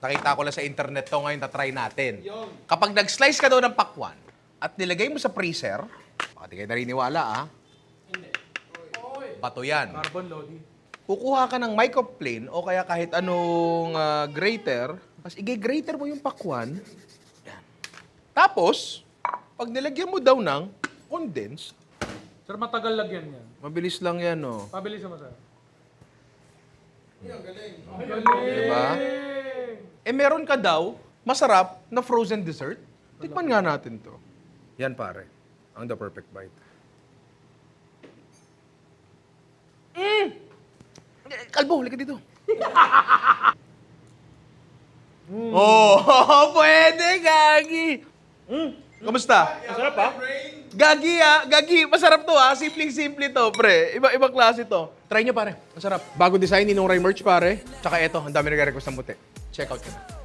Nakita ko lang sa internet to ngayon, tatry natin. Kapag nag-slice ka daw ng pakwan at nilagay mo sa freezer, baka di kayo nariniwala Hindi. Bato yan. Carbon Lodi. Kukuha ka ng microplane o kaya kahit anong grater, tapos i-grater mo yung pakwan. Yan. Tapos, pag nilagyan mo daw ng condense, Sir, matagal lagyan yan. mabilis lang yan, oh. Pabilis mo, sir. Diba? Eh, meron ka daw, masarap na frozen dessert. Tikman nga natin to. Yan, pare. Ang the perfect bite. Kalbo, halika dito. Oh, pwede, Gagi. Kamusta? Masarap ha? Gagi, Gagi, masarap to, Simpleng-simple to, pre. Iba-ibang klase to. Try nyo, pare. Masarap. Bago design, Ninong Ray merch, pare. Tsaka eto, ang dami nag-request ng buti. Check out ka na.